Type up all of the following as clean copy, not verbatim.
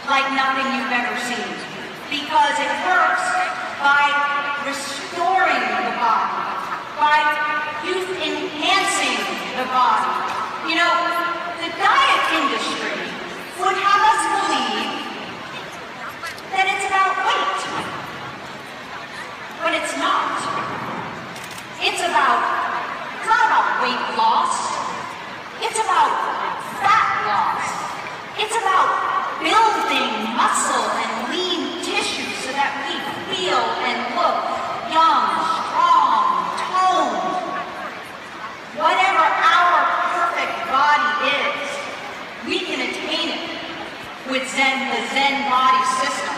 like nothing you've ever seen, because it works by restoring the body, by youth-enhancing the body. You know, the diet industry would have us believe that it's about weight, but it's not. It's not about weight loss. It's about fat loss. It's about building muscle and lean tissue so that we feel and look young, strong, toned. Whatever our perfect body is, we can attain it with the Zen body system.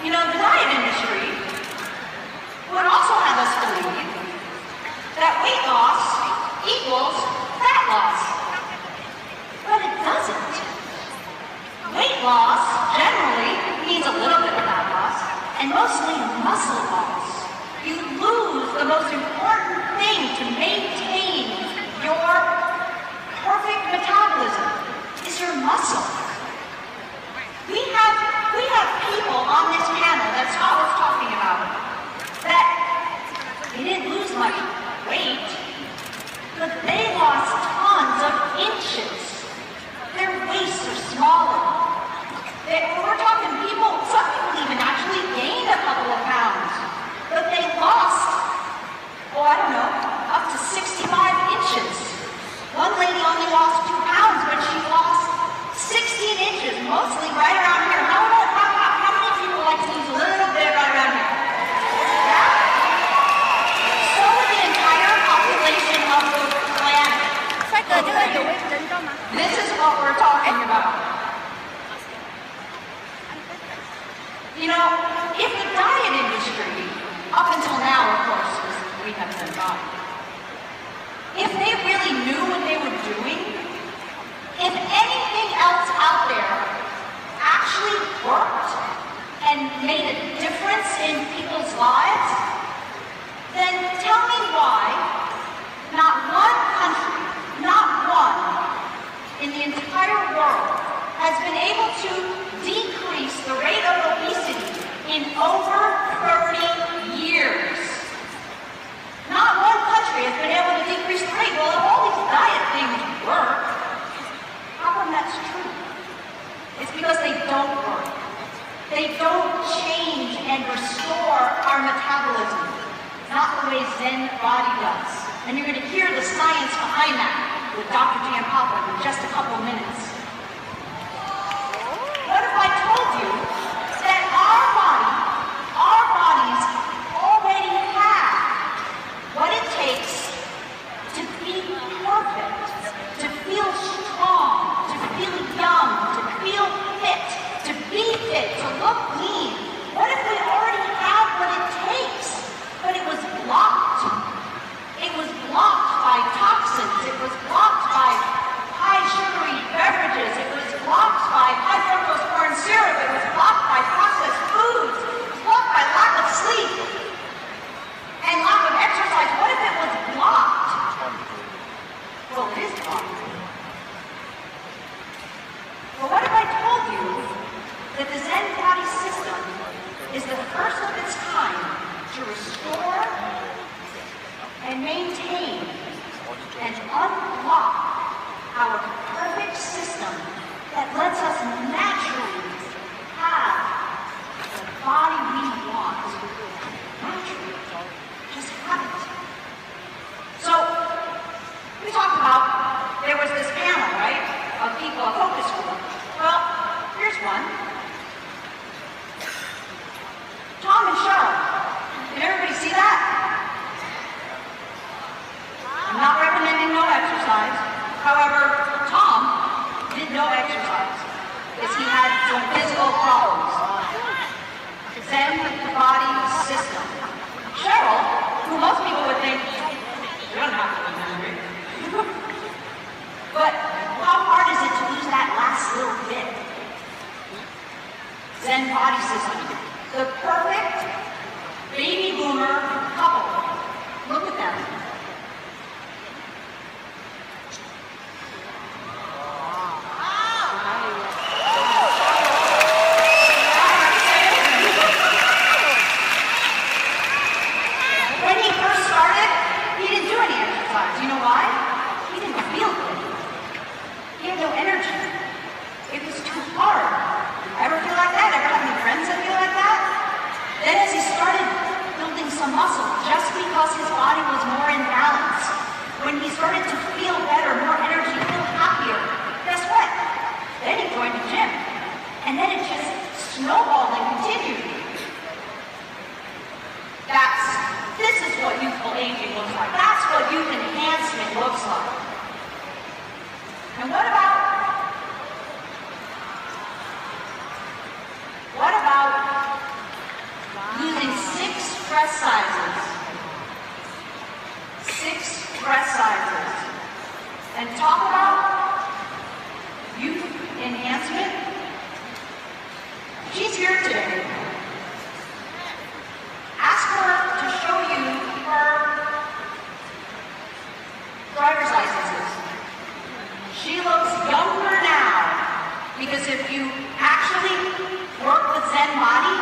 You know, the diet industry would also have us believe that weight loss equals fat loss. But it doesn't. Weight loss generally means a little bit of fat loss, and mostly muscle loss. You lose the most important thing to maintain your perfect metabolism is your muscle. We have people on this panel that Scott was talking about that they didn't lose much weight, but they lost tons of inches. Their waists are smaller. We're talking people, some people even actually gained a couple of pounds, but they lost, oh, I don't know, up to 65 inches. One lady only lost 2 pounds, but she lost 16 inches, mostly right around here. How many people like to lose a little bit right around here? Yeah? So would the entire population of the planet. This is what we're talking about. You know, if the diet industry, up until now, of course, we have been body, if they really knew what they were doing, if anything else out there actually worked and made a difference in people's lives, then tell me why not one country, not one, in the entire world has been able to decrease the rate of obesity in over 30 years. Not one country has been able to decrease the rate. Well, if all these diet things work, how come that's true? It's because they don't work. They don't change and restore our metabolism, not the way Zen body does. And you're going to hear the science behind that with Dr. Giampapa in just a couple minutes. What if I told you that our bodies already have what it takes to be perfect, to feel strong, to feel young, to feel fit, to be fit, to look lean? What if we already have what it takes, but it was blocked? It was blocked by toxins. It was blocked by high sugary beverages. It was blocked by high fructose corn syrup. It was blocked by processed foods. It was blocked by lack of sleep and lack of exercise. What if it was blocked? Well, it is blocked. Well, what if I told you that the Zen body system is the first of its kind to restore and maintain and unblock our perfect system that lets us naturally have the body we want. Naturally. Just have it. So, we talked about, there was this panel, right, of people, a focus group. Well, here's one. Tom and Cheryl. Did everybody see that? I'm not recommending no exercise. However, Tom did no exercise because he had some physical problems. Zen body system. Cheryl, who most people would think, you don't have to be hungry. But how hard is it to lose that last little bit? Zen body system. The perfect baby boomer couple. Look at them. hard. Ever feel like that? Ever have any friends that feel like that? Then as he started building some muscle, just because his body was more in balance, when he started to feel better, more energy, feel happier, guess what? Then he joined the gym. And then it just snowballed and continued. This is what youthful aging looks like. That's what youth enhancement looks like. And what about losing 6 dress sizes? 6 dress sizes. And talk about youth enhancement. She's here today. Ask her to show you her driver's licenses. She looks younger now, because if you actually work with Zen Body,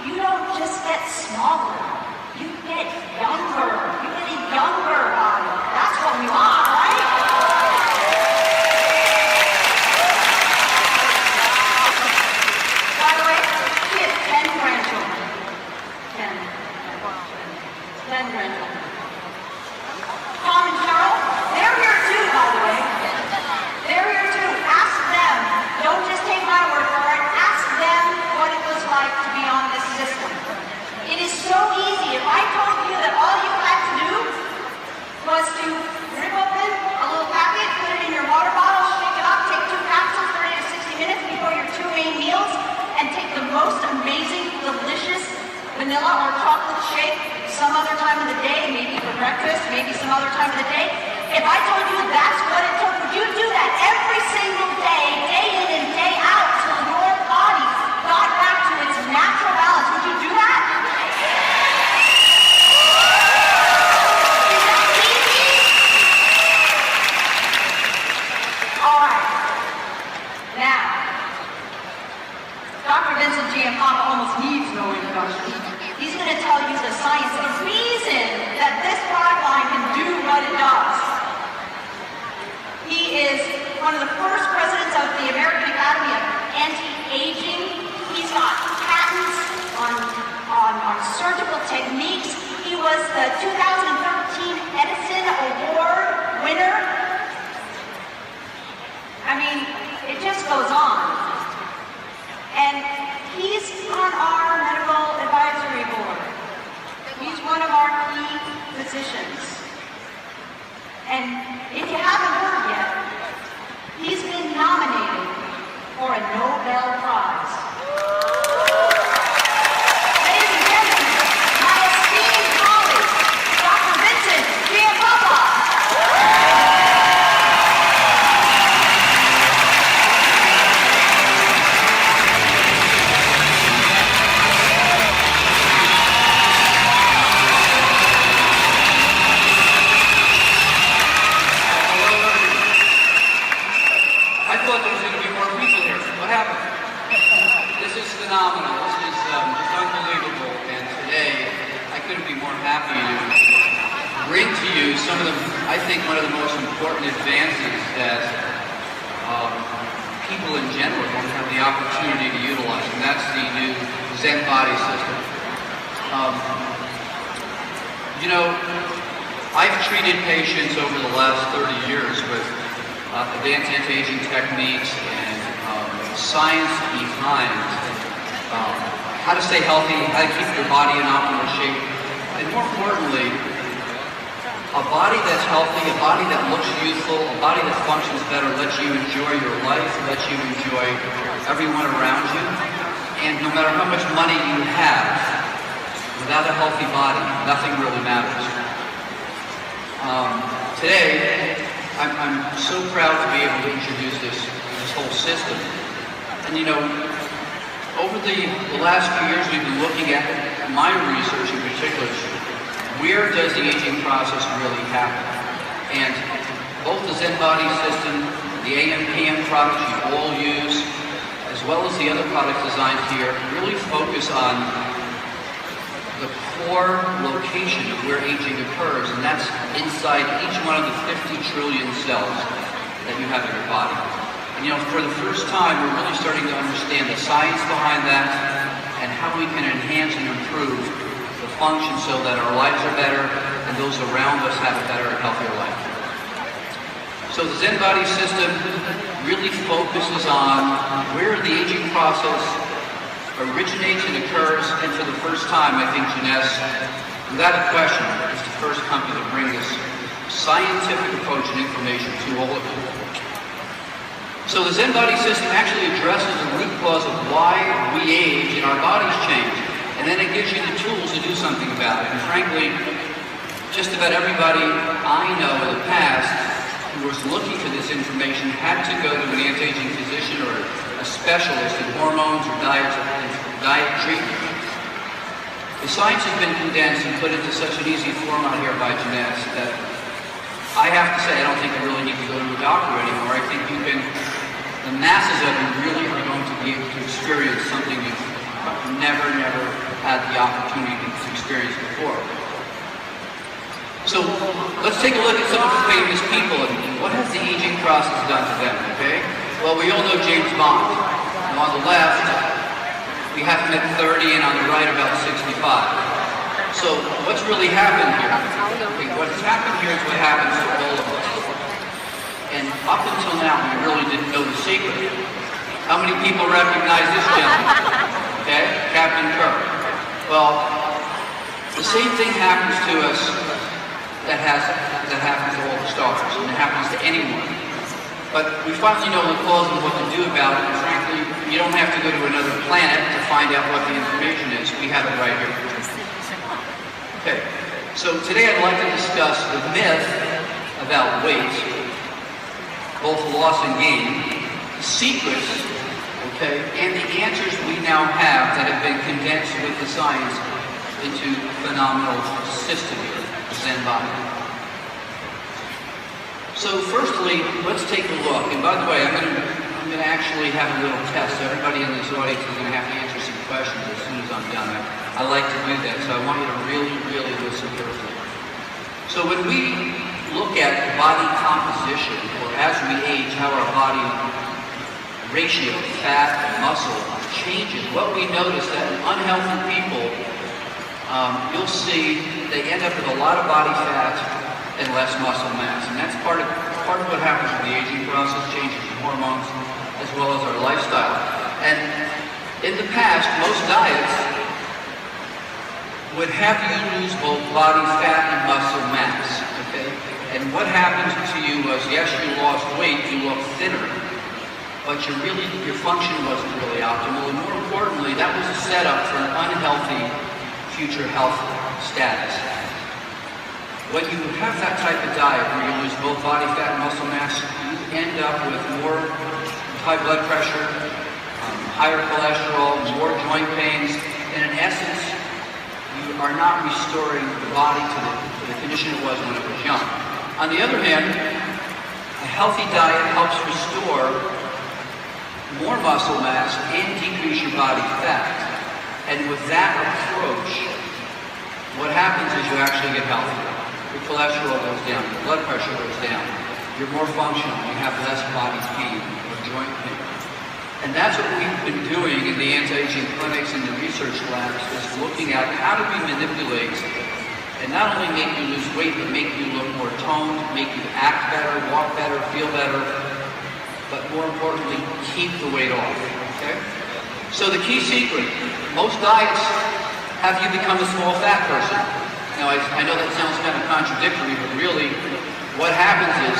you don't just get smaller, you get younger. You get a younger body. That's what we want, right? By the way, she has 10 grandchildren. 10 grandchildren. Tom and Cheryl, they're here too, by the way. They're here too. Ask them. Don't just take my word for it. Ask them what it was like to be on this system. It is so easy. If I told you that all you had to do was to rip open a little packet, put it in your water bottle, shake it up, take 2 capsules, 30 to 60 minutes before your 2 main meals, and take the most amazing, delicious vanilla or chocolate shake some other time of the day, maybe for breakfast, maybe some other time of the day. If I told you that's what it took, would you do that every single day, day in and day out, till your body got back to its natural balance? Would you do that? Is that easy? All right. Now, Dr. Vincent Giampapa almost needs no introduction. He's going to tell you the science, the reason that this product line can do what it does. He is one of the first presidents of the American Academy of Anti-Aging. He's got patents on surgical techniques. He was the 2013 Edison Award winner. I mean, it just goes on. And he's on our medical advisory board. He's one of our key physicians. And if you haven't heard yet, he's been nominated for a Nobel Prize. Ladies and gentlemen, my esteemed colleague, Dr. Vincent Giampapa. Phenomenal. This is just unbelievable, and today I couldn't be more happy to bring to you some of the, I think, one of the most important advances that people in general don't have the opportunity to utilize, and that's the new Zen Body system. You know, I've treated patients over the last 30 years with advanced anti-aging techniques and science behind how to stay healthy, how to keep your body in optimal shape, and more importantly, a body that's healthy, a body that looks youthful, a body that functions better, lets you enjoy your life, lets you enjoy everyone around you, and no matter how much money you have, without a healthy body, nothing really matters. Today, I'm so proud to be able to introduce this whole system. And you know, over the last few years, we've been looking at my research in particular. Where does the aging process really happen? And both the Zen Body system, the AM/PM products you all use, as well as the other products designed here, really focus on the core location of where aging occurs, and that's inside each one of the 50 trillion cells that you have in your body. And you know, for the first time, we're really starting to science behind that, and how we can enhance and improve the function so that our lives are better and those around us have a better and healthier life. So the Zen Body system really focuses on where the aging process originates and occurs, and for the first time, I think Jeunesse, without a question, is the first company to bring this scientific approach and information to all of you. So the Zen Body system actually addresses the root cause of why we age and our bodies change, and then it gives you the tools to do something about it. And frankly, just about everybody I know in the past who was looking for this information had to go to an anti-aging physician or a specialist in hormones or diet treatment. The science has been condensed and put into such an easy form out here by Jeunesse that I have to say I don't think you really need to go to a doctor anymore. I think the masses of you really are going to be able to experience something you've never had the opportunity to experience before. So let's take a look at some of the famous people and what has the aging process done to them, okay? Well, we all know James Bond. And on the left, we have him at 30, and on the right about 65. So what's really happened here? Okay, what's happened here is what happens to all of us. And up until now, we really didn't know the secret. How many people recognize this gentleman? Okay, Captain Kirk. Well, the same thing happens to us that happens to all the stars, and it happens to anyone. But we finally know the cause and what to do about it, and frankly, you don't have to go to another planet to find out what the information is. We have it right here. Okay, so today I'd like to discuss the myth about weight, both loss and gain, the secrets, okay, and the answers we now have that have been condensed with the science into a phenomenal system here, the Zen Body. So firstly, let's take a look. And by the way, I'm going to actually have a little test. Everybody in this audience is going to have to answer some questions as soon as I'm done. I like to do that, so I want you to really listen carefully. So when we look at body composition, or as we age, how our body ratio, fat and muscle, changes, what we notice that in unhealthy people, you'll see they end up with a lot of body fat and less muscle mass. And that's part of what happens with the aging process, changes in hormones, as well as our lifestyle. And in the past, most diets would have you lose both body fat and muscle mass, okay? And what happened to you was, yes, you lost weight, you looked thinner, but your function wasn't really optimal, and more importantly, that was a setup for an unhealthy future health status. When you have that type of diet where you lose both body fat and muscle mass, you end up with more high blood pressure, higher cholesterol, more joint pains, and in essence, you are not restoring the body to the condition it was when it was young. On the other hand, a healthy diet helps restore more muscle mass and decrease your body fat. And with that approach, what happens is you actually get healthier. Your cholesterol goes down, your blood pressure goes down, you're more functional, you have less body pain or joint pain. And that's what we've been doing in the anti-aging clinics and the research labs, is looking at how do we manipulate and not only make you lose weight, but make you look more toned, make you act better, walk better, feel better, but more importantly, keep the weight off, okay? So the key secret, most diets have you become a small fat person. Now, I know that sounds kind of contradictory, but really what happens is,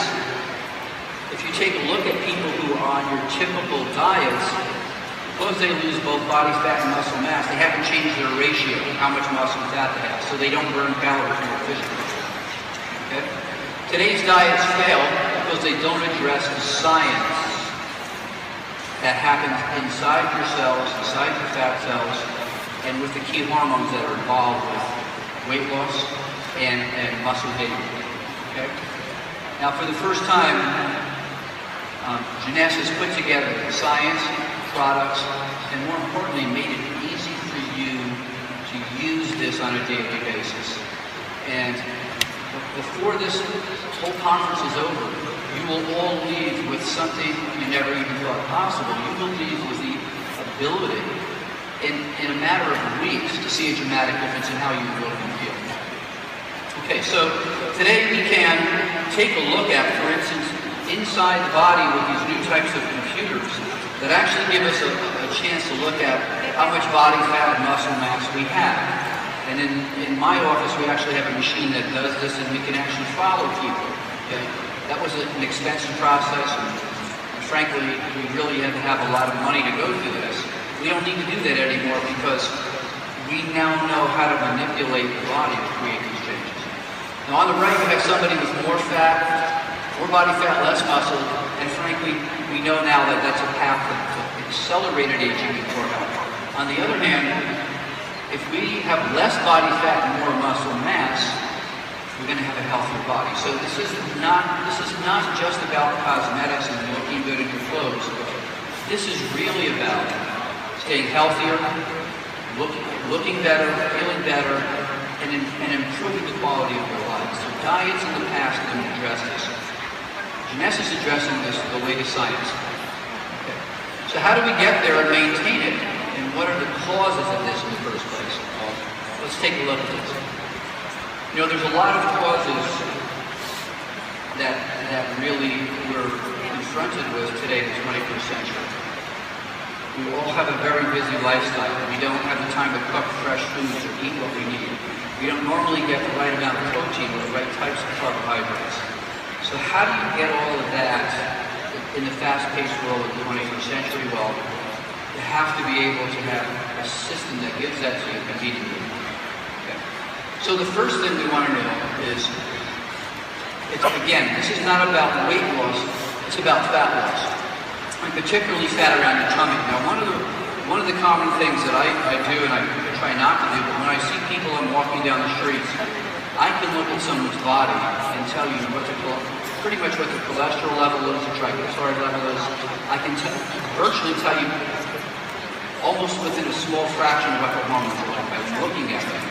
if you take a look at people who are on your typical diets, suppose they lose both body fat and muscle mass, they haven't changed their ratio, how much muscle and fat they have, so they don't burn calories more efficiently. Okay? Today's diets fail because they don't address the science that happens inside your cells, inside your fat cells, and with the key hormones that are involved with weight loss and muscle gain. Okay? Now, for the first time, Jeunesse has put together the science, products, and more importantly, made it easy for you to use this on a daily basis. And before this whole conference is over, you will all leave with something you never even thought possible. You will leave with a ability in a matter of weeks to see a dramatic difference in how you look and feel. Okay, so today we can take a look at, for instance, inside the body with these new types of computers that actually give us a chance to look at how much body fat and muscle mass we have. And in my office, we actually have a machine that does this, and we can actually follow people. Okay? That was an expensive process, and frankly, we really had to have a lot of money to go through this. We don't need to do that anymore because we now know how to manipulate the body to create these changes. Now on the right, we have somebody with more fat, more body fat, less muscle, and frankly, we know now that that's a path to accelerated aging and poor health. On the other hand, if we have less body fat and more muscle mass, we're going to have a healthier body. So this is not just about cosmetics and looking good in your clothes. This is really about staying healthier, looking better, feeling better, and improving the quality of your life. So diets in the past didn't address this. Jeunesse is addressing this the way to science. Okay. So how do we get there and maintain it? And what are the causes of this in the first place? Well, let's take a look at this. You know, there's a lot of causes that really we're confronted with today in the 21st century. We all have a very busy lifestyle. We don't have the time to cook fresh foods or eat what we need. We don't normally get the right amount of protein or the right types of carbohydrates. So how do you get all of that in the fast-paced world of the 21st century? Well, you have to be able to have a system that gives that to you immediately. Okay. So the first thing we want to know is, again, this is not about weight loss, it's about fat loss, and particularly fat around your tummy. Now, one of the common things that I do, and I try not to do, but when I see people I'm walking down the streets, I can look at someone's body and tell you pretty much what the cholesterol level is, the triglyceride level is. I can virtually tell you almost within a small fraction of what their hormones are like by looking at them.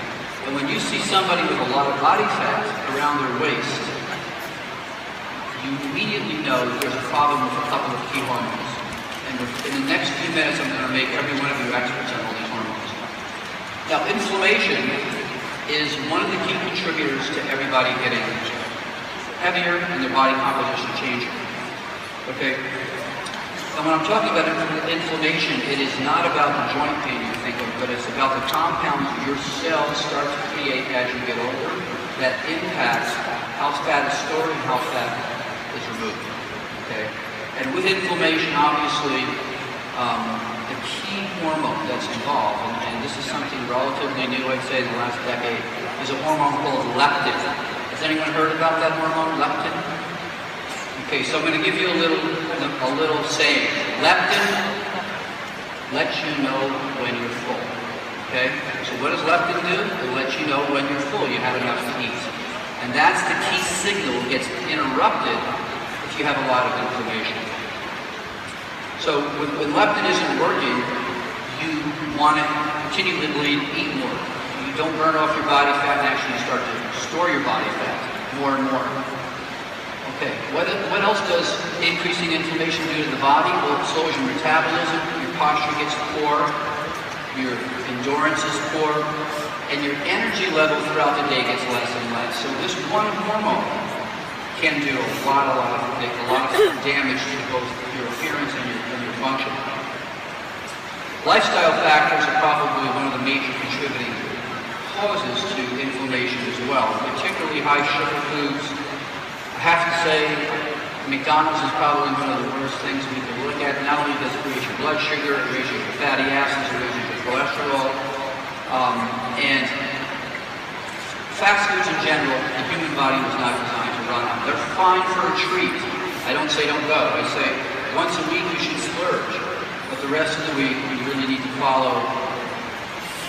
And when you see somebody with a lot of body fat around their waist, you immediately know that there's a problem with a couple of key hormones. And in the next few minutes, I'm going to make every one of you experts on all these hormones. Now, inflammation is one of the key contributors to everybody getting heavier and their body composition changing. Okay? And when I'm talking about inflammation, it is not about the joint pain you think of, but it's about the compounds your cells start to create as you get older that impacts how fat is stored and how fat is removed. Okay? And with inflammation, obviously, the key hormone that's involved, and this is something relatively new, I'd say, in the last decade, is a hormone called leptin. Has anyone heard about that hormone, leptin? Okay, so I'm going to give you a little saying. Leptin lets you know when you're full. Okay? So what does leptin do? It lets you know when you're full, you have enough to eat. And that's the key signal that gets interrupted if you have a lot of inflammation. So when leptin isn't working, you want to continually eat more. You don't burn off your body fat and actually start to store your body fat more and more. Okay, what else does increasing inflammation do to the body? Well, it slows your metabolism, your posture gets poor, your endurance is poor, and your energy level throughout the day gets less and less. So this one hormone can do a lot of damage to both your appearance and your function. Lifestyle factors are probably one of the major contributing causes to inflammation as well, particularly high sugar foods. I have to say, McDonald's is probably one of the worst things we can look at. Not only does it raise your blood sugar, it raises your fatty acids, it raises your cholesterol, and fast foods in general, the human body was not designed to run on. They're fine for a treat. I don't say don't go. I say once a week you should splurge, but the rest of the week you really need to follow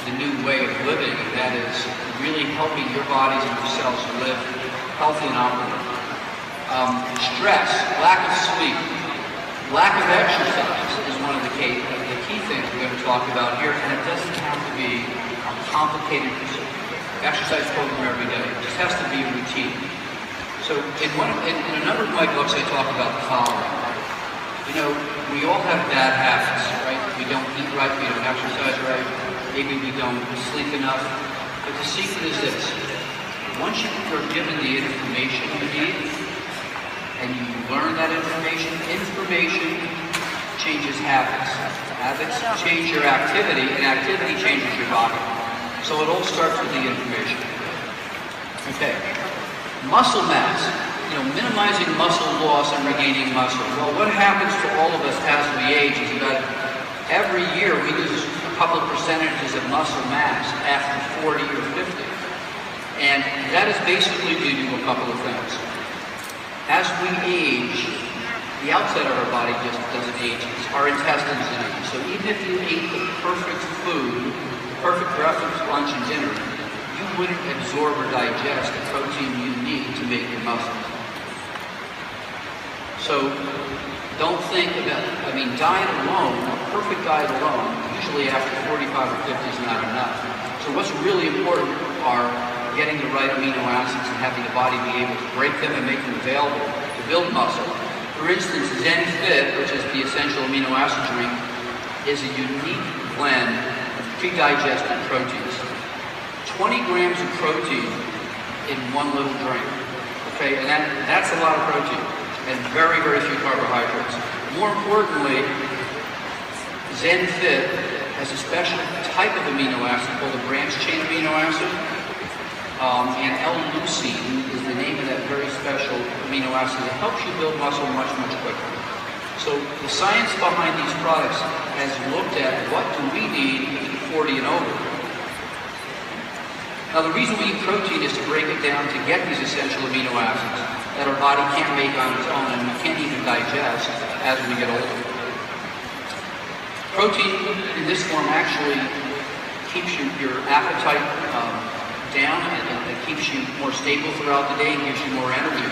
the new way of living, and that is really helping your bodies and your cells to live healthy and optimal. Stress, lack of sleep, lack of exercise is one of the key things we're going to talk about here, and it doesn't have to be a complicated exercise program every day. It just has to be a routine. So in a number of my books, I talk about the following. You know, we all have bad habits, right? we don't eat right, we don't exercise right, maybe we don't sleep enough. But the secret is this. Once you are given the information you need, and you learn that information changes habits. Habits change your activity, and activity changes your body. So it all starts with the information. Okay. Muscle mass. Minimizing muscle loss and regaining muscle. Well, what happens to all of us as we age is that every year we lose a couple of percentages of muscle mass after 40 or 50. And that is basically due to a couple of things. As we age, the outside of our body just doesn't age. Our intestines age. So even if you ate the perfect food, perfect breakfast, lunch, and dinner, you wouldn't absorb or digest the protein you need to make your muscles. So don't think about, diet alone, a perfect diet alone, usually after 45 or 50 is not enough. So what's really important are getting the right amino acids and having the body be able to break them and make them available to build muscle. For instance, ZenFit, which is the essential amino acid drink, is a unique blend of pre-digested proteins. 20 grams of protein in one little drink. Okay, and that's a lot of protein. And very, very few carbohydrates. More importantly, ZenFit has a special type of amino acid called a branched-chain amino acid, and L-leucine is the name of that very special amino acid that helps you build muscle much, much quicker. So the science behind these products has looked at what do we need at 40 and over. Now the reason we eat protein is to break it down to get these essential amino acids that our body can't make on its own and we can't even digest as we get older. Protein in this form actually keeps your appetite down and it keeps you more stable throughout the day and gives you more energy.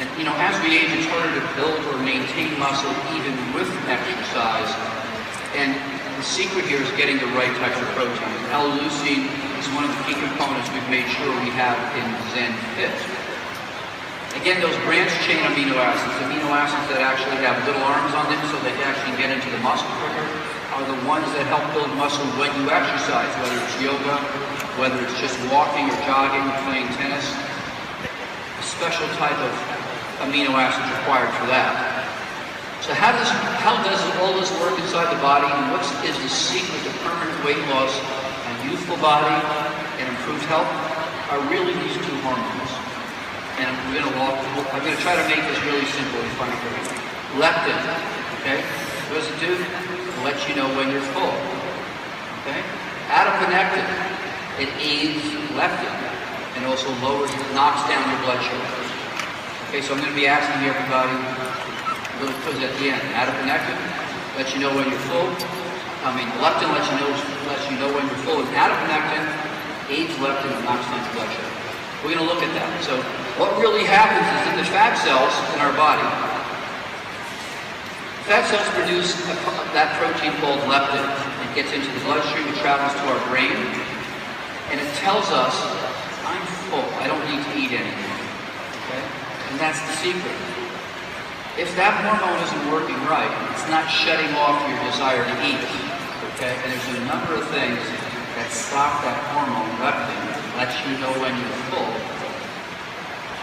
And as we age, it's harder to build or maintain muscle even with exercise. And the secret here is getting the right type of protein. L-leucine is one of the key components we've made sure we have in ZenFit. Again, those branched-chain amino acids that actually have little arms on them so they can actually get into the muscle quicker, are the ones that help build muscle when you exercise, whether it's yoga, whether it's just walking or jogging, playing tennis. A special type of amino acids required for that. So how does all this work inside the body, and what is the secret to permanent weight loss, a youthful body, and improved health? Are really these two hormones. And I'm going to try to make this really simple and fun for you. Leptin, okay? What does it do? It lets you know when you're full, okay? Adiponectin, it aids leptin and also knocks down your blood sugar. Okay, so I'm going to be asking everybody a little quiz at the end. Adiponectin lets you know when you're full. Leptin lets you know when you're full, and adiponectin aids leptin and knocks down your blood sugar. We're going to look at that. So what really happens is in the fat cells in our body, fat cells produce that protein called leptin. It gets into the bloodstream, it travels to our brain, and it tells us, I'm full, I don't need to eat anymore. Okay? And that's the secret. If that hormone isn't working right, it's not shutting off your desire to eat. Okay? And there's a number of things that stop that hormone, leptin, lets you know when you're full.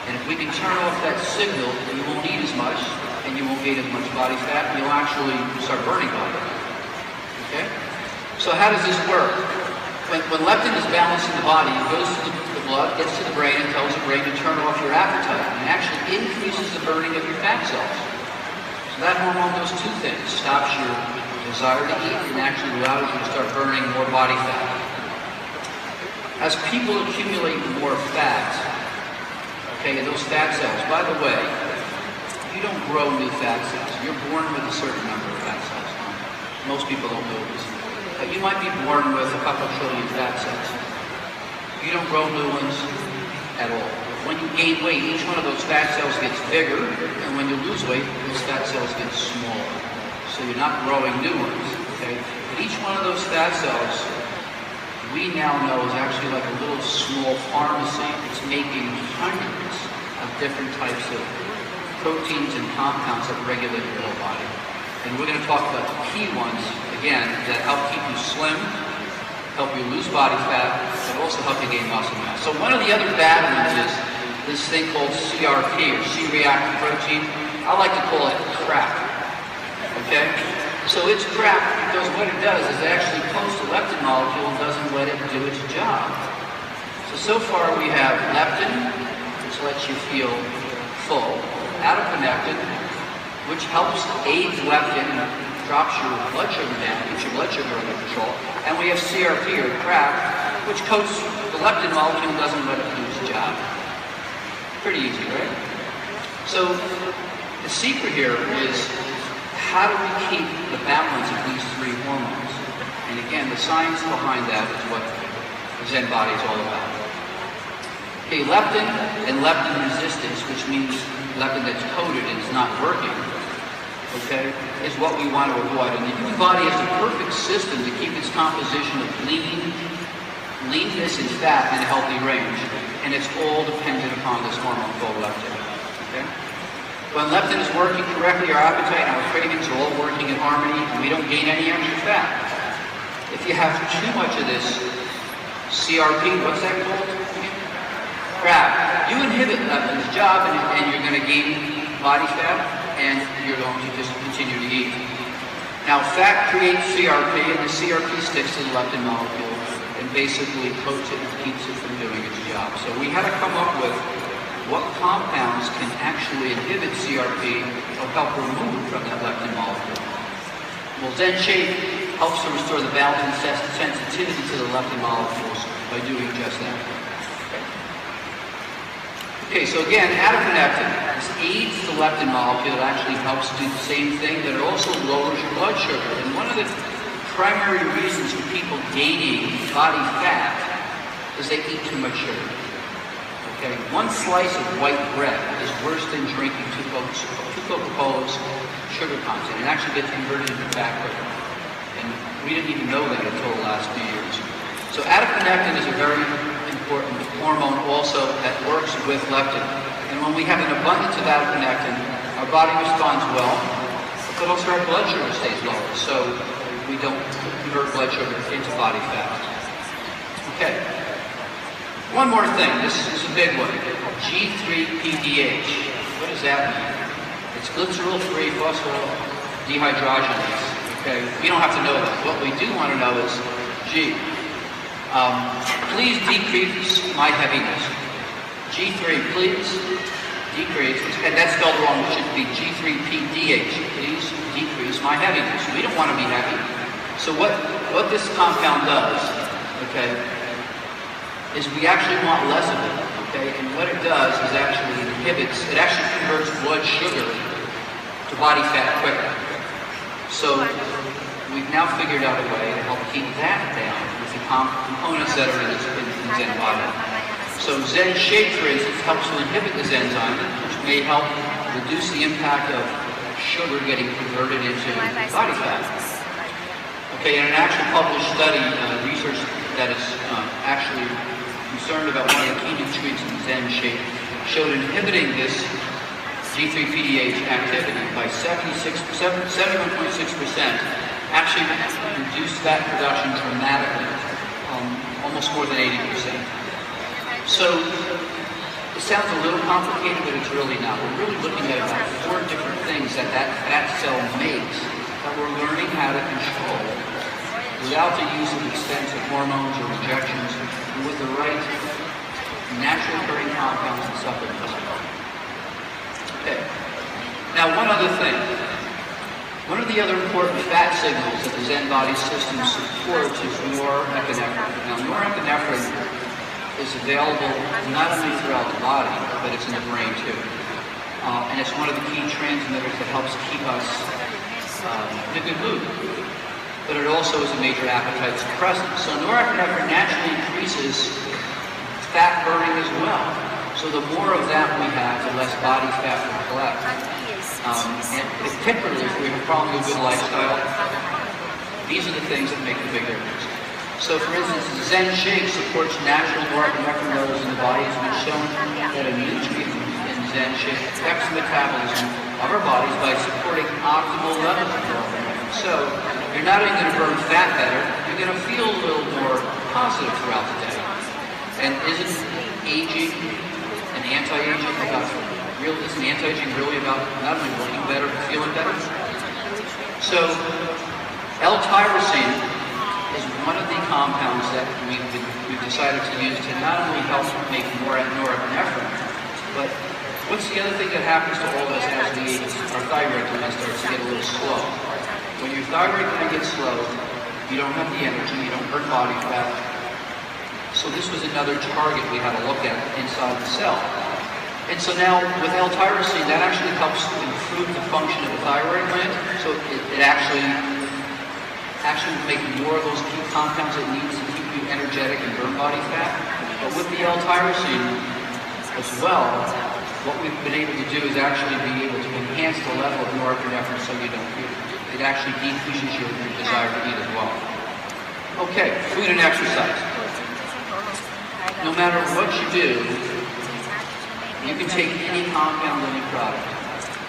And if we can turn off that signal, you won't eat as much, and you won't gain as much body fat, and you'll actually start burning body. Okay? So how does this work? When leptin is balanced in the body, it goes to the blood, gets to the brain, and tells the brain to turn off your appetite, and actually increases the burning of your fat cells. So that hormone does two things. Stops your desire to eat, and actually allows you to start burning more body fat. As people accumulate more fat, okay, and those fat cells, by the way, you don't grow new fat cells. You're born with a certain number of fat cells. Most people don't know this. But you might be born with a couple trillion fat cells. You don't grow new ones at all. When you gain weight, each one of those fat cells gets bigger, and when you lose weight, those fat cells get smaller. So you're not growing new ones, okay? But each one of those fat cells, we now know is actually like a little small pharmacy. It's making hundreds of different types of proteins and compounds that regulate your whole body. And we're going to talk about the key ones, again, that help keep you slim, help you lose body fat, but also help you gain muscle mass. So one of the other bad ones is this thing called CRP, or C-reactive protein. I like to call it crap, okay? So it's crap because what it does is it actually coats the leptin molecule and doesn't let it do its job. So far we have leptin, which lets you feel full, adiponectin, which helps aid leptin, drops your blood sugar down, keeps your blood sugar under control, and we have CRP, or crap, which coats the leptin molecule and doesn't let it do its job. Pretty easy, right? So the secret here is, how do we keep the balance of these three hormones? And again, the science behind that is what Zen Body is all about. Okay, leptin and leptin resistance, which means leptin that's coated and is not working, okay, is what we want to avoid. And the human body has the perfect system to keep its composition of leanness and fat in a healthy range. And it's all dependent upon this hormone called leptin. Okay? When leptin is working correctly, our appetite and our cravings are all working in harmony, and we don't gain any extra fat. If you have too much of this CRP, what's that called? Crap. You inhibit leptin's job, and you're going to gain body fat, and you're going to just continue to eat. Now, fat creates CRP, and the CRP sticks to the leptin molecule and basically coats it and keeps it from doing its job. So we had to come up with what compounds can actually inhibit CRP or help remove from that leptin molecule. Well, Zen Shape helps to restore the balance and sensitivity to the leptin molecules by doing just that. Okay, so again, adiponectin aids the leptin molecule. It actually helps do the same thing, but it also lowers your blood sugar. And one of the primary reasons for people gaining body fat is they eat too much sugar. Okay, one slice of white bread is worse than drinking two Coca-Colas sugar content. It actually gets converted into fat quicker. And we didn't even know that until the last few years. So adiponectin is a very important hormone also that works with leptin. And when we have an abundance of adiponectin, our body responds well, but also our blood sugar stays lower, so we don't convert blood sugar into body fat. Okay. One more thing. This is a big one. G3-PDH. What does that mean? It's glycerol-free phosphodehydrogenase. Okay. We don't have to know that. What we do want to know is, please decrease my heaviness. G3, please decrease, and that's spelled wrong, it should be G3-PDH. Please decrease my heaviness. We don't want to be heavy. So what this compound does, okay, is we actually want less of it, okay, and what it does is actually it actually converts blood sugar to body fat quicker. So we've now figured out a way to help keep that down with the components that are in Zen Body. So Zen Shape, for instance, helps to inhibit this enzyme, which may help reduce the impact of sugar getting converted into body fat. Okay, in an actual published study, research that is actually concerned about one of the key nutrients in Zen Shape showed inhibiting this G3-PDH activity by 71.6% actually reduced fat production dramatically, almost more than 80%. So it sounds a little complicated, but it's really not. We're really looking at about 4 different things that fat cell makes that we're learning how to control without the use of expensive hormones or injections, and with the right natural occurring compounds and supplements. Okay. Now, one other thing. One of the other important fat signals that the Zen Body system supports is norepinephrine. Now, norepinephrine is available not only throughout the body, but it's in the brain too. And it's one of the key transmitters that helps keep us in a good mood. But it also is a major appetite suppressant. So norepinephrine naturally increases fat burning as well. So the more of that we have, the less body fat we collect. And particularly if we have following a good lifestyle, these are the things that make the big difference. So for instance, Zen Shake supports natural norepinephrine levels in the body. It's been shown that a nutrient in Zen Shake affects metabolism of our bodies by supporting optimal levels of norepinephrine. So you're not only going to burn fat better, you're going to feel a little more positive throughout the day. And isn't aging and anti-aging isn't anti-aging really about not only looking better but feeling better? So L-tyrosine is one of the compounds that we've decided to use to not only help make more norepinephrine, but what's the other thing that happens to all of us as we age? Our thyroid gland starts to get a little slow. When your thyroid gland gets slow, you don't have the energy, you don't burn body fat. So this was another target we had to look at inside the cell. And so now with L-tyrosine, that actually helps improve the function of the thyroid gland. So it actually will make more of those key compounds it needs to keep you energetic and burn body fat. But with the L-tyrosine as well, what we've been able to do is actually be able to enhance the level of norepinephrine so you don't feel it. It actually decreases your desire to eat as well. Okay, food and exercise. No matter what you do, you can take any compound, any product.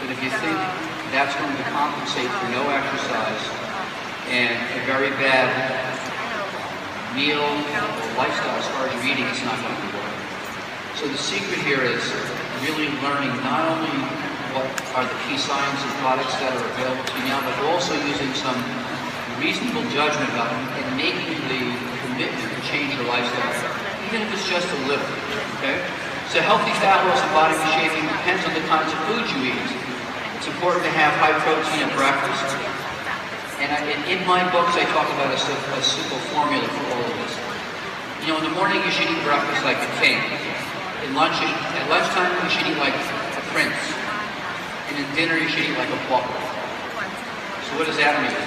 But if you think that's going to compensate for no exercise and a very bad meal or lifestyle as far as you're eating, it's not going to work. So the secret here is really learning not only what are the key science and products that are available to you now, but also using some reasonable judgment about them and making the commitment to change your lifestyle, even if it's just a little, okay? So healthy fat loss and body reshaping depends on the kinds of food you eat. It's important to have high protein at breakfast. And in my books, I talk about a simple formula for all of this. You know, in the morning, you should eat breakfast like a king. At lunchtime, you should eat like a prince. And at dinner, you should eat like a pauper. So what does that mean?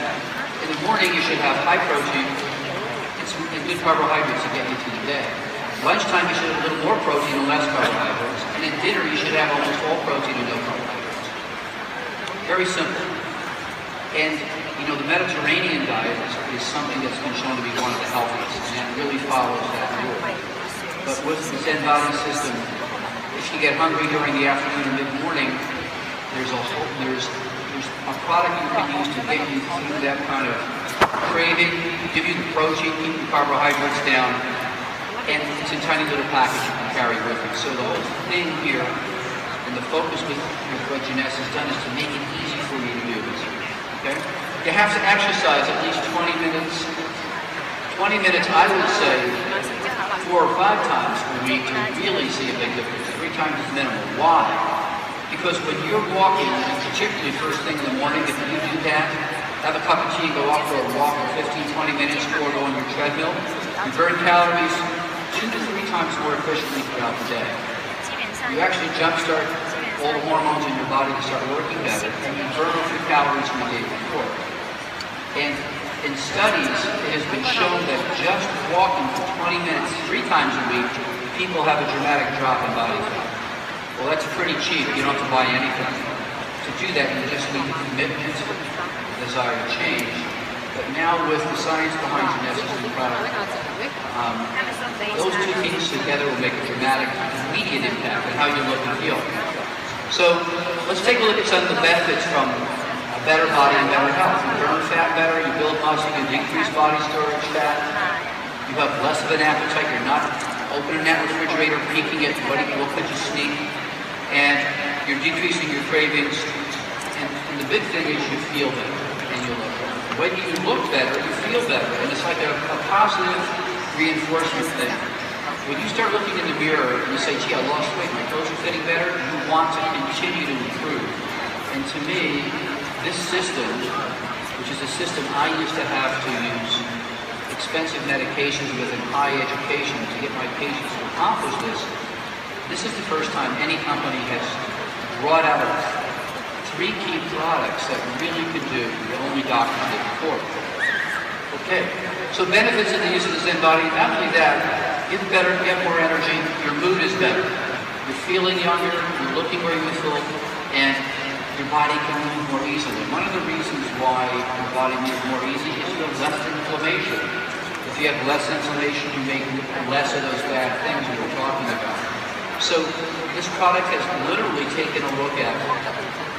In the morning, you should have high protein and good carbohydrates to get you through the day. Lunchtime, you should have a little more protein and less carbohydrates. And at dinner, you should have almost all protein and no carbohydrates. Very simple. And, you know, the Mediterranean diet is something that's been shown to be one of the healthiest, and that really follows that rule. But with the Zen body system, if you get hungry during the afternoon or mid-morning, there's a product you can use to get you through that kind of craving, give you the protein, keep the carbohydrates down, and it's a tiny little package you can carry with you. So the whole thing here, and the focus with what Jeunesse has done is to make it easy for you to do this. Okay? You have to exercise at least 20 minutes. 20 minutes, I would say, 4 or 5 times a week to really see a big difference. 3 times is minimal. Why? Because when you're walking, and particularly first thing in the morning, if you do that, have a cup of tea, go out for a walk for 15, 20 minutes, or go on your treadmill, you burn calories 2 to 3 times more efficiently throughout the day. You actually jumpstart all the hormones in your body to start working better, and you burn off your calories from the day before. And in studies, it has been shown that just walking for 20 minutes 3 times a week, people have a dramatic drop in body fat. Well, that's pretty cheap. You don't have to buy anything. To do that, you just need the commitment, the desire to change. But now with the science behind Jeunesse and the product, those 2 things together will make a dramatic, immediate impact on how you look and feel. So let's take a look at some of the benefits from a better body and better health. You burn fat better, you build muscle, you decrease body storage fat, you have less of an appetite, you're not opening that refrigerator, peeking at what could you sneak, and you're decreasing your cravings, and the big thing is you feel better and you look better. When you look better, you feel better, and it's like a positive reinforcement thing. When you start looking in the mirror and you say, gee, I lost weight, my clothes are fitting better, you want to continue to improve. And to me, this system, which is a system I used to have to use expensive medications with and high education to get my patients to accomplish this is the first time any company has brought out 3 key products that really could do what only doctors did before. Okay, so benefits of the use of the Zen body, not only that, you have more energy, your mood is better, you're feeling younger, you're looking more youthful, and your body can move more easily. One of the reasons why your body moves more easily is you have less inflammation. If you have less inflammation, you make less of those bad things we were talking about. So this product has literally taken a look at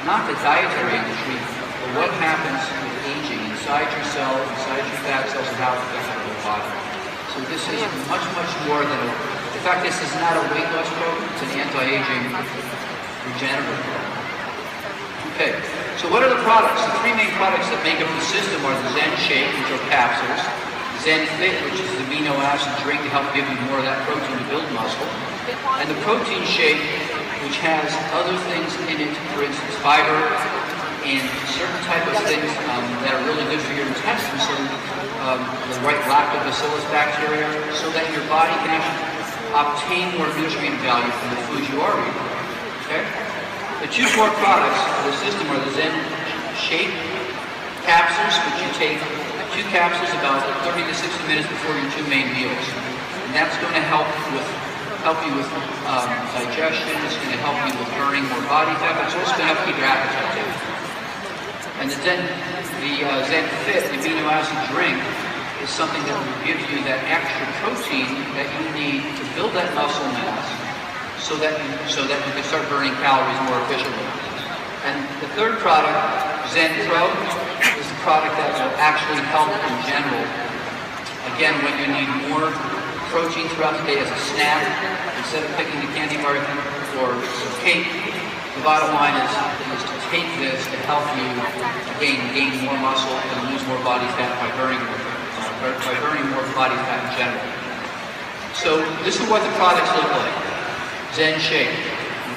not the dietary industry, but what happens with aging inside your cells, inside your fat cells, and how it affects your whole body. So this is much, much more than in fact, this is not a weight loss program, it's an anti-aging regenerative program. Okay, so what are the products? The three main products that make up the system are the Zen Shake, which are capsules, Zen Fit, which is the amino acid drink to help give you more of that protein to build muscle, and the Protein Shake, which has other things in it, for instance, fiber and certain type of things that are really good for your intestines, so the right lactobacillus bacteria, so that your body can actually obtain more nutrient value from the foods you are eating. Okay? The two core products of the system are the Zen Shake capsules, which you take 2 capsules about 30 to 60 minutes before your 2 main meals. And that's going to help you with digestion. It's going to help you with burning more body fat. But it's also going to help keep your appetite down. And the Zen Fit, the amino acid drink, is something that will give you that extra protein that you need to build that muscle mass, so that you can start burning calories more efficiently. And the third product, Zen Pro, is the product that will actually help in general. Again, when you need more protein throughout the day as a snack, instead of picking the candy bar or some cake, the bottom line is to take this to help you gain more muscle and lose more body fat by burning more body fat in general. So this is what the products look like. Zen Shake.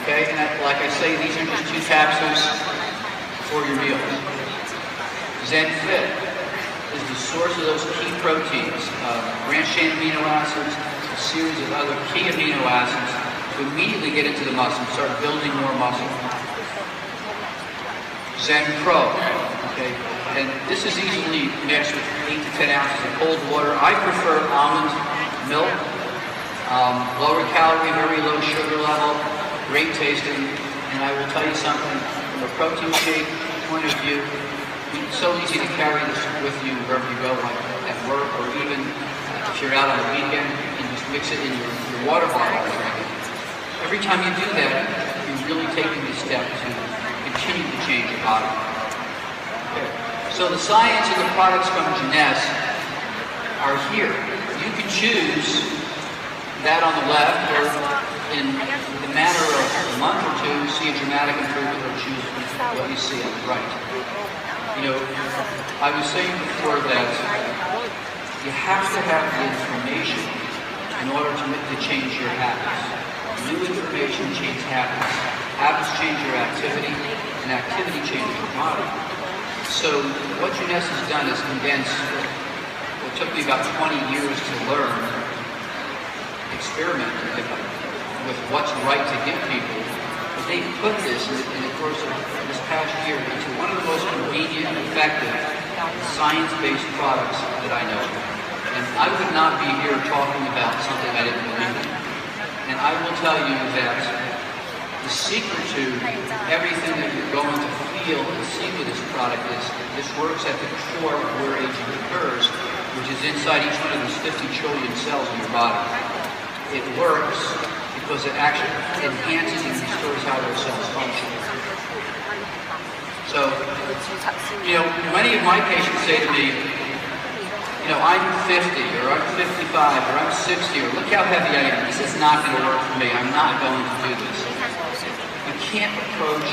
Okay, and like I say, these are just 2 capsules for your meals. Zen Fit is the source of those key proteins, branched-chain amino acids, a series of other key amino acids to immediately get into the muscle and start building more muscle. Zen Pro, okay, and this is easily mixed with 8 to 10 ounces of cold water. I prefer almond milk, lower calorie, very low sugar level, great tasting, and I will tell you something, from a protein shake point of view, it's so easy to carry this with you wherever you go, like at work, or even if you're out on the weekend, you can just mix it in your water bottle and drink it. Every time you do that, you're really taking the step to continue to change your body. Okay. So the science and the products from Jeunesse are here. You can choose that on the left, or in the matter of a month or 2, see a dramatic improvement, or choose what you see on the right. You know, I was saying before that you have to have the information in order to change your habits. New information changes habits. Habits change your activity, and activity changes your body. So what Jeunesse has done is condense what took me about 20 years to learn, experiment with what's right to give people. But they put this in the course of this past year into one of the most convenient and effective science-based products that I know. And I would not be here talking about something I didn't believe in. And I will tell you that the secret to everything that you're going to feel and see with this product is this works at the core of where aging occurs, which is inside each one of these 50 trillion cells in your body. It works because it actually enhances and restores how those cells function. So, you know, many of my patients say to me, you know, I'm 50, or I'm 55, or I'm 60, or look how heavy I am. This is not going to work for me. I'm not going to do this. You can't approach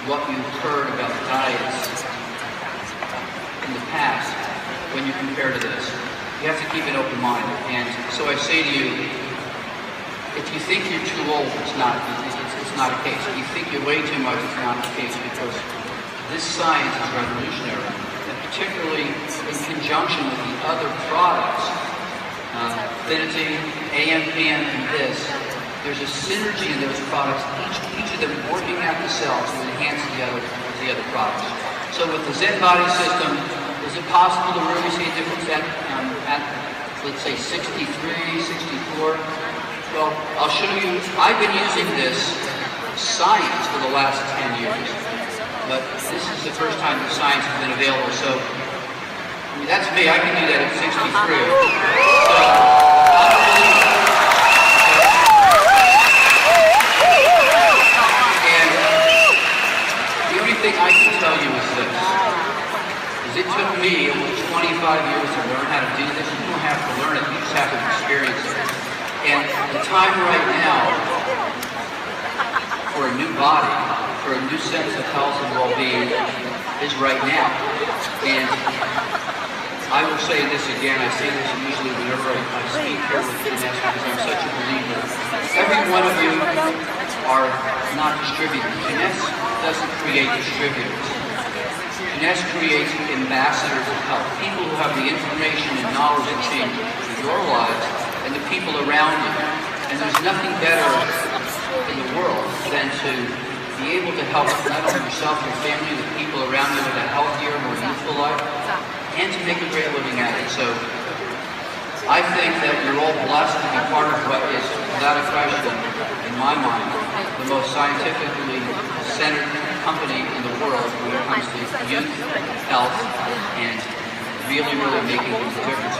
what you've heard about diets in the past when you compare to this. You have to keep an open mind. And so I say to you, if you think you're too old, it's not a case. If you think you're way too much, it's not the case, because this science is revolutionary. Particularly in conjunction with the other products, Affinity, AMPM, and this, there's a synergy in those products, each of them working at the cells to enhance the other products. So with the Zen Body system, is it possible to really see a difference at let's say 63, 64? Well, I'll show you. I've been using this science for the last 10 years. But this is the first time that science has been available, so I mean, that's me. I can do that at 63. So I don't believe it. And took me almost 25 years to learn how to do this. You don't have to learn it, you just have to experience it. And the time right now for a new body, for a new sense of health and well-being is right now. And I will say this again, I say this usually whenever I speak here with Jeunesse because I'm such a believer. Every one of you are not distributors. Jeunesse doesn't create distributors. Jeunesse creates ambassadors of health, people who have the information and knowledge to change your lives and the people around you. And there's nothing better in the world than to be able to help not only yourself, your family, the people around you with a healthier, more youthful life, and to make a great living at it. So I think that you're all blessed to be part of what is, without a question, in my mind, the most scientifically centered company in the world when it comes to youth, health, and really, really making a difference